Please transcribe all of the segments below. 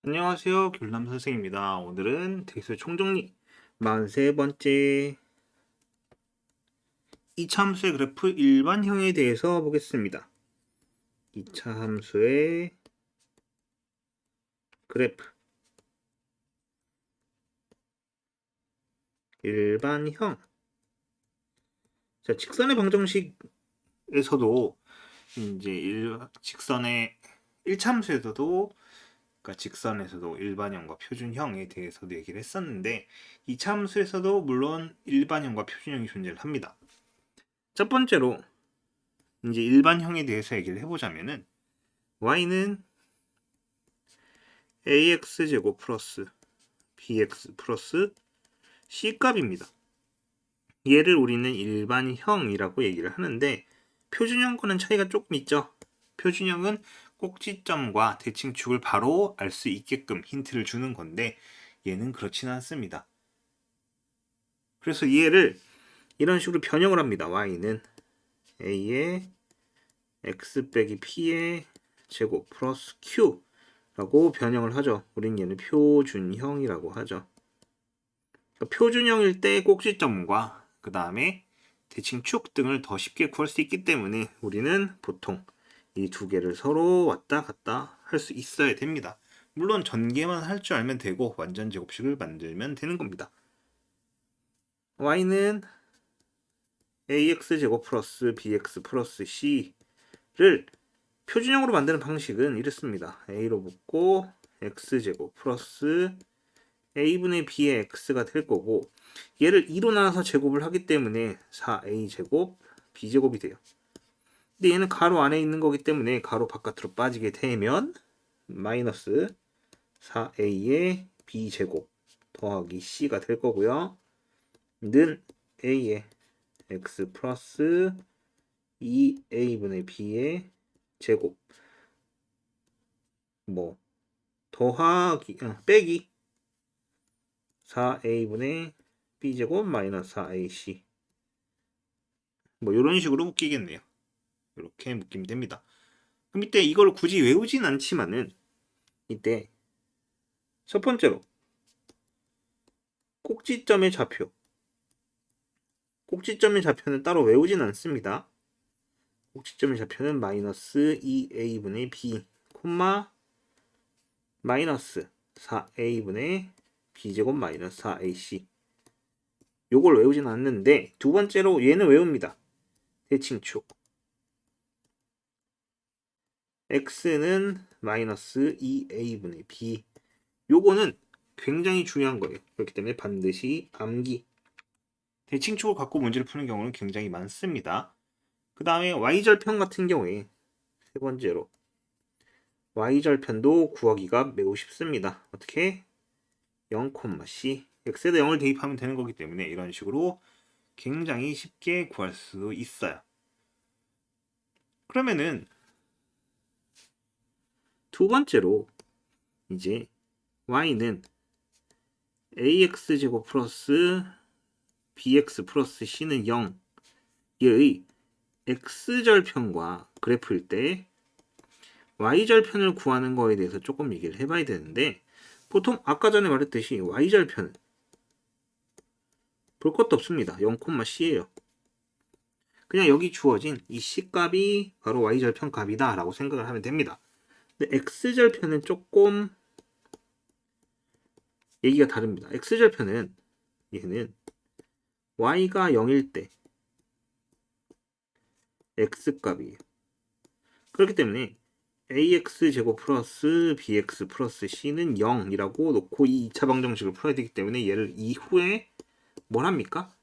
안녕하세요. 교남 선생입니다. 오늘은 텍스트 총정리 43번째 2차 함수의 그래프 일반형에 대해서 보겠습니다. 2차 함수의 그래프 일반형. 자, 직선의 방정식에서도 직선의 1차 함수에서도 그러니까 직선에서도 일반형과 표준형에 대해서도 얘기를 했었는데 2차 함수에서도 물론 일반형과 표준형이 존재를 합니다. 첫 번째로 이제 일반형에 대해서 얘기를 해보자면은 y는 ax제곱 플러스 bx 플러스 c값입니다. 얘를 우리는 일반형이라고 얘기를 하는데 표준형과는 차이가 조금 있죠. 표준형은 꼭지점과 대칭축을 바로 알 수 있게끔 힌트를 주는 건데 얘는 그렇지는 않습니다. 그래서 얘를 이런 식으로 변형을 합니다. y는 a의 x 빼기 p의 제곱 플러스 q 라고 변형을 하죠. 우린 얘는 표준형이라고 하죠. 그러니까 표준형일 때 꼭지점과 그 다음에 대칭축 등을 더 쉽게 구할 수 있기 때문에 우리는 보통 이 두 개를 서로 왔다 갔다 할 수 있어야 됩니다. 물론 전개만 할 줄 알면 되고 완전 제곱식을 만들면 되는 겁니다. y는 ax제곱 플러스 bx 플러스 c를 표준형으로 만드는 방식은 이렇습니다. a로 묶고 x제곱 플러스 a분의 b의 x가 될 거고 얘를 2로 나눠서 제곱을 하기 때문에 4a제곱 b제곱이 돼요. 근데 얘는 가로 안에 있는 거기 때문에 가로 바깥으로 빠지게 되면 마이너스 4a의 b제곱 더하기 c가 될 거고요. 는 a의 x 플러스 2a분의 b의 제곱 더하기 빼기 4a분의 b제곱 마이너스 4ac 이런 식으로 묶이겠네요. 이렇게 묶이면 됩니다. 그럼 이때 이걸 굳이 외우진 않지만은 이때 첫 번째로 꼭지점의 좌표는 따로 외우진 않습니다. 꼭지점의 좌표는 마이너스 2a분의 b 콤마 마이너스 4a분의 b제곱 마이너스 4ac 요걸 외우진 않는데 두 번째로 얘는 외웁니다. 대칭축 x는 마이너스 2a분의 b 요거는 굉장히 중요한 거예요. 그렇기 때문에 반드시 암기 대칭축을 갖고 문제를 푸는 경우는 굉장히 많습니다. 그 다음에 y절편 같은 경우에 세 번째로 y절편도 구하기가 매우 쉽습니다. 어떻게? 0,c x에다 0을 대입하면 되는 거기 때문에 이런 식으로 굉장히 쉽게 구할 수 있어요. 그러면은 두 번째로 이제 y는 ax제곱 플러스 bx 플러스 c는 0 얘의 x절편과 그래프일 때 y절편을 구하는 거에 대해서 조금 얘기를 해봐야 되는데 보통 아까 전에 말했듯이 y절편은 볼 것도 없습니다. 0,c예요. 그냥 여기 주어진 이 c값이 바로 y절편 값이다 라고 생각을 하면 됩니다. 근데 x절편은 조금 얘기가 다릅니다. x절편은 얘는 y가 0일 때 x값이에요. 그렇기 때문에 ax제곱 플러스 bx 플러스 c는 0이라고 놓고 이 2차 방정식을 풀어야 되기 때문에 얘를 이후에 뭘 합니까?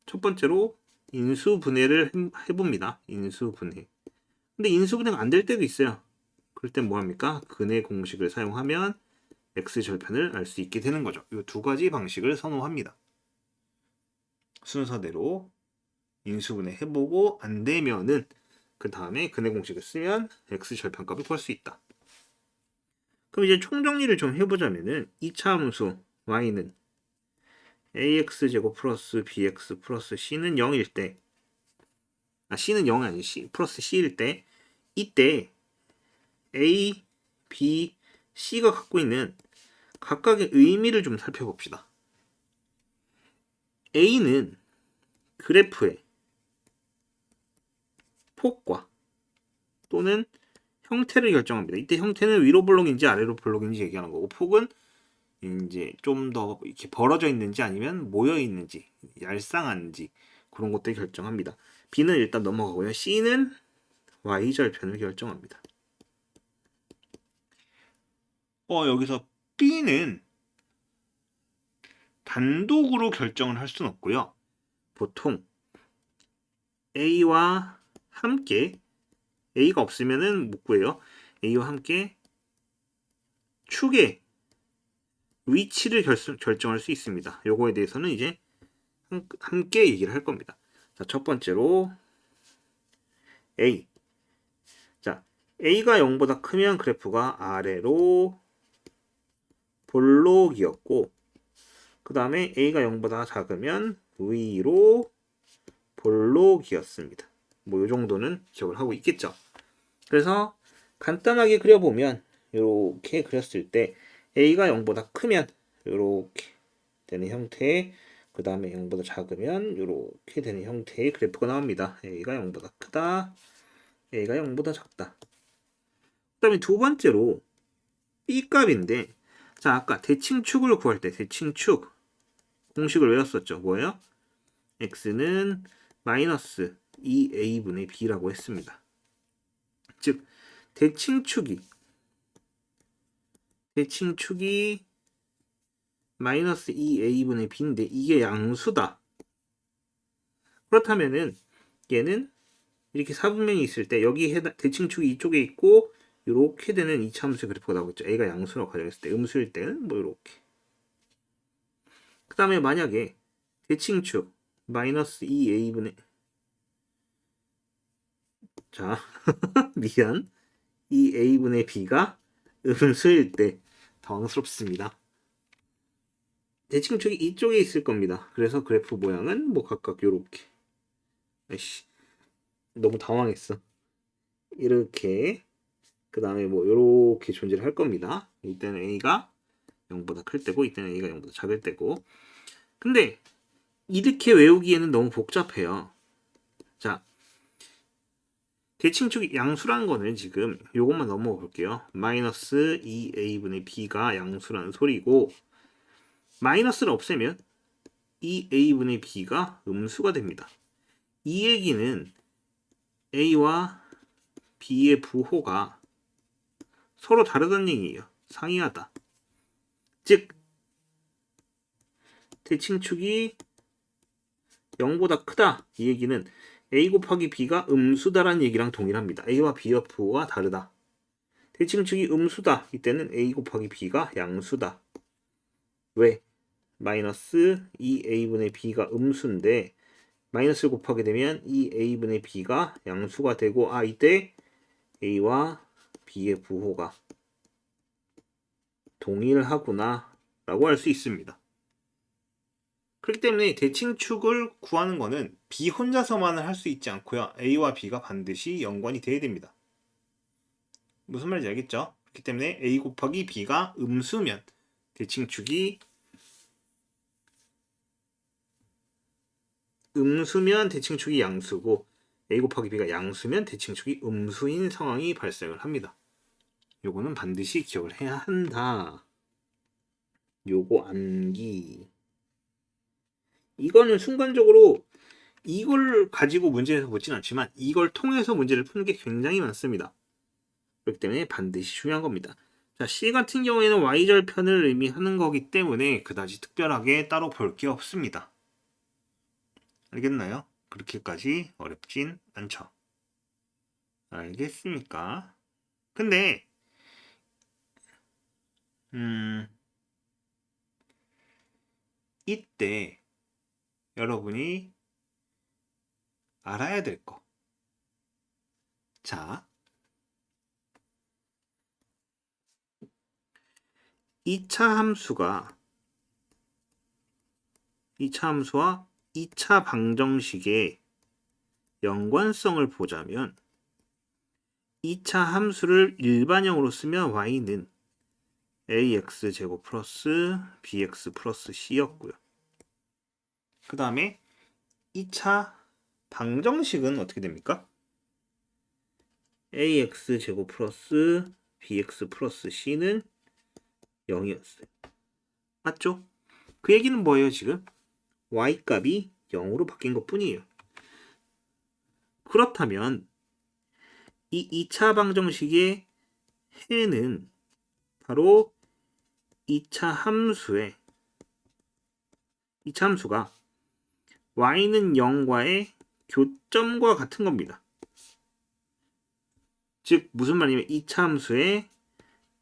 첫 번째로 인수분해를 해봅니다. 인수분해. 근데 인수분해가 안 될 때도 있어요. 그럴 땐 뭐 합니까? 근해 공식을 사용하면 x절편을 알 수 있게 되는 거죠. 이 두 가지 방식을 선호합니다. 순서대로 인수분해 해보고 안 되면은 그 다음에 근해 공식을 쓰면 x절편값을 구할 수 있다. 그럼 이제 총정리를 좀 해보자면은 2차 함수 y는 ax제곱 플러스 bx 플러스 c는 0일 때 c는 0이 아니고 c 플러스 c일 때 이때 a, b, C가 갖고 있는 각각의 의미를 좀 살펴봅시다. A는 그래프의 폭과 또는 형태를 결정합니다. 이때 형태는 위로 블록인지 아래로 블록인지 얘기하는 거고, 폭은 이제 좀 더 이렇게 벌어져 있는지 아니면 모여 있는지, 얄쌍한지 그런 것들을 결정합니다. B는 일단 넘어가고요. C는 Y절편을 결정합니다. 여기서 B는 단독으로 결정을 할 수는 없고요. 보통 A와 함께, A가 없으면은 못 구해요. A와 함께 축의 위치를 결정할 수 있습니다. 요거에 대해서는 이제 함께 얘기를 할 겁니다. 자, 첫 번째로 A. 자, A가 0보다 크면 그래프가 아래로 볼록이었고, 그 다음에 A가 0보다 작으면 위로 볼록이었습니다. 뭐 요 정도는 기억을 하고 있겠죠. 그래서 간단하게 그려보면 이렇게 그렸을 때 A가 0보다 크면 이렇게 되는 형태의, 그 다음에 0보다 작으면 이렇게 되는 형태의 그래프가 나옵니다. A가 0보다 크다, A가 0보다 작다. 그 다음에 두 번째로 B값인데, 자, 아까 대칭축을 구할 때 대칭축 공식을 외웠었죠. 뭐예요? X는 마이너스 2A분의 B라고 했습니다. 즉 대칭축이 마이너스 2A분의 B인데 이게 양수다. 그렇다면은 얘는 이렇게 사분면이 있을 때 여기 대칭축이 이쪽에 있고 이렇게 되는 이차함수의 그래프가 나오겠죠. A가 양수라고 가정했을 때, 음수일 때는 뭐 이렇게. 그 다음에 만약에 대칭축 마이너스 2A분의 자 미안 2A분의 B가 음수일 때 당황스럽습니다. 대칭축이 이쪽에 있을 겁니다. 그래서 그래프 모양은 뭐 각각 요렇게. 아이씨, 너무 당황했어. 이렇게. 그 다음에 뭐 요렇게 존재를 할 겁니다. 이때는 A가 0보다 클 때고, 이때는 A가 0보다 작을 때고. 근데 이렇게 외우기에는 너무 복잡해요. 자, 대칭축이 양수라는 거는 지금 요것만 넘어가 볼게요. 마이너스 2A분의 B가 양수라는 소리고, 마이너스를 없애면 2A분의 B가 음수가 됩니다. 이 얘기는 A와 B의 부호가 서로 다르다는 얘기예요. 상이하다. 즉 대칭축이 0보다 크다. 이 얘기는 A 곱하기 B가 음수다라는 얘기랑 동일합니다. A와 B의 부호가 다르다. 대칭축이 음수다. 이때는 A 곱하기 B가 양수다. 왜? 마이너스 2A분의 B가 음수인데 마이너스를 곱하게 되면 2A분의 B가 양수가 되고, 이때 A와 B의 부호가 동일하구나 라고 할 수 있습니다. 그렇기 때문에 대칭축을 구하는 거는 B 혼자서만은 할 수 있지 않고요. A와 B가 반드시 연관이 돼야 됩니다. 무슨 말인지 알겠죠? 그렇기 때문에 A 곱하기 B가 음수면 대칭축이 양수고, A 곱하기 B가 양수면 대칭축이 음수인 상황이 발생을 합니다. 요거는 반드시 기억을 해야 한다. 요거 암기. 이거는 순간적으로 이걸 가지고 문제에서 보진 않지만 이걸 통해서 문제를 푸는 게 굉장히 많습니다. 그렇기 때문에 반드시 중요한 겁니다. 자, C 같은 경우에는 Y절편을 의미하는 거기 때문에 그다지 특별하게 따로 볼 게 없습니다. 알겠나요? 그렇게까지 어렵진 않죠. 알겠습니까? 근데 이때 여러분이 알아야 될 거. 자, 2차 함수와 2차 방정식의 연관성을 보자면 2차 함수를 일반형으로 쓰면 y는 ax 제곱 플러스 bx 플러스 c였고요. 그 다음에 2차 방정식은 어떻게 됩니까? ax 제곱 플러스 bx 플러스 c는 0이었어요. 맞죠? 그 얘기는 뭐예요 지금? y 값이 0으로 바뀐 것 뿐이에요. 그렇다면 이 2차 방정식의 해는 바로 2차 함수가 y는 0과의 교점과 같은 겁니다. 즉 무슨 말이냐면 2차 함수의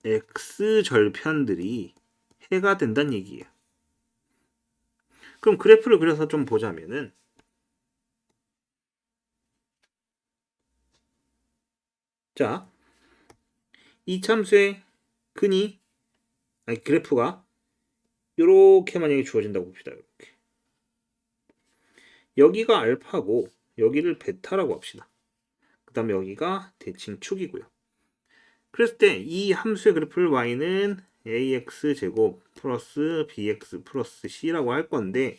x절편들이 해가 된다는 얘기예요. 그럼 그래프를 그려서 좀 보자면은 자, 이 참수의 그래프가 이렇게 만약에 주어진다고 봅시다. 이렇게. 여기가 알파고 여기를 베타라고 합시다. 그 다음에 여기가 대칭축이고요. 그랬을 때 이 함수의 그래프를 y는 ax 제곱 플러스 bx 플러스 c라고 할 건데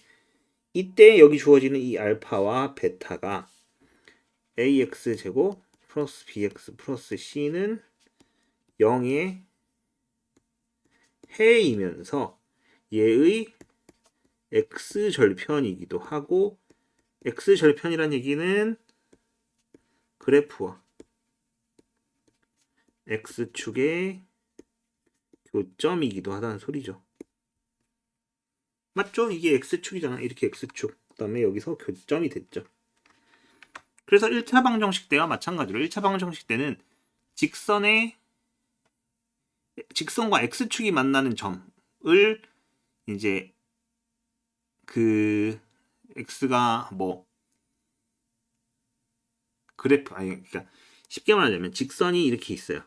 이때 여기 주어지는 이 알파와 베타가 ax 제곱 플러스 bx 플러스 c는 0의 해이면서 얘의 x절편이기도 하고 x절편이란 얘기는 그래프와 x축의 교점이기도 하다는 소리죠. 맞죠? 이게 x축이잖아. 이렇게 x축. 그 다음에 여기서 교점이 됐죠. 그래서 1차 방정식 때와 마찬가지로 1차 방정식 때는 직선과 x축이 만나는 점을 이제 그 x가 뭐 그래프 그러니까 쉽게 말하자면 직선이 이렇게 있어요.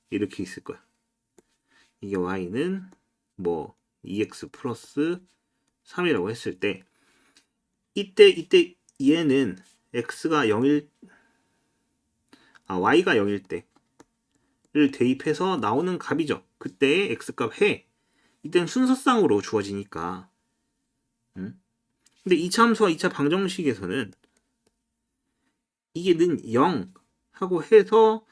이렇게 있을 거야. 이게 y는 뭐 2x 플러스 3이라고 했을 때 이때 얘는 x가 0일 y가 0일 때를 대입해서 나오는 값이죠. 그때의 x값 해. 이때는 순서상으로 주어지니까. 근데 2차 함수와 2차 방정식에서는 이게 는 0 하고 해서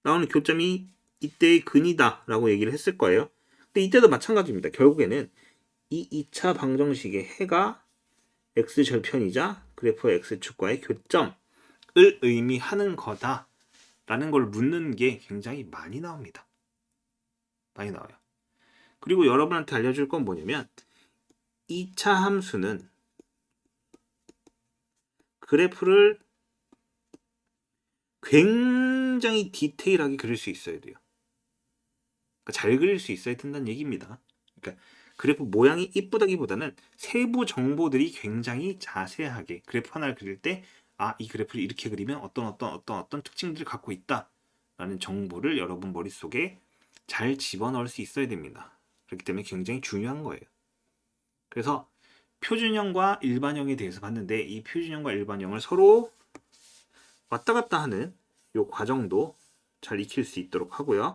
나오는 교점이 이때의 근이다 라고 얘기를 했을 거예요. 근데 이때도 마찬가지입니다. 결국에는 이 2차 방정식의 해가 x절편이자 그래프의 x축과의 교점을 의미하는 거다 라는 걸 묻는 게 굉장히 많이 나옵니다. 많이 나와요. 그리고 여러분한테 알려줄 건 뭐냐면 2차 함수는 그래프를 굉장히 디테일하게 그릴 수 있어야 돼요. 그러니까 잘 그릴 수 있어야 된다는 얘기입니다. 그러니까 그래프 모양이 이쁘다기보다는 세부 정보들이 굉장히 자세하게 그래프 하나를 그릴 때 이 그래프를 이렇게 그리면 어떤 특징들을 갖고 있다 라는 정보를 여러분 머릿속에 잘 집어넣을 수 있어야 됩니다. 그렇기 때문에 굉장히 중요한 거예요. 그래서 표준형과 일반형에 대해서 봤는데 이 표준형과 일반형을 서로 왔다 갔다 하는 이 과정도 잘 익힐 수 있도록 하고요.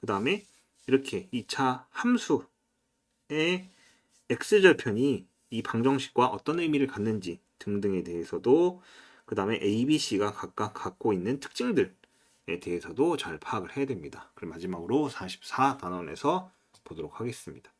그 다음에 이렇게 2차 함수의 x절편이 이 방정식과 어떤 의미를 갖는지 등등에 대해서도 그 다음에 A, B, C가 각각 갖고 있는 특징들에 대해서도 잘 파악을 해야 됩니다. 그럼 마지막으로 44단원에서 보도록 하겠습니다.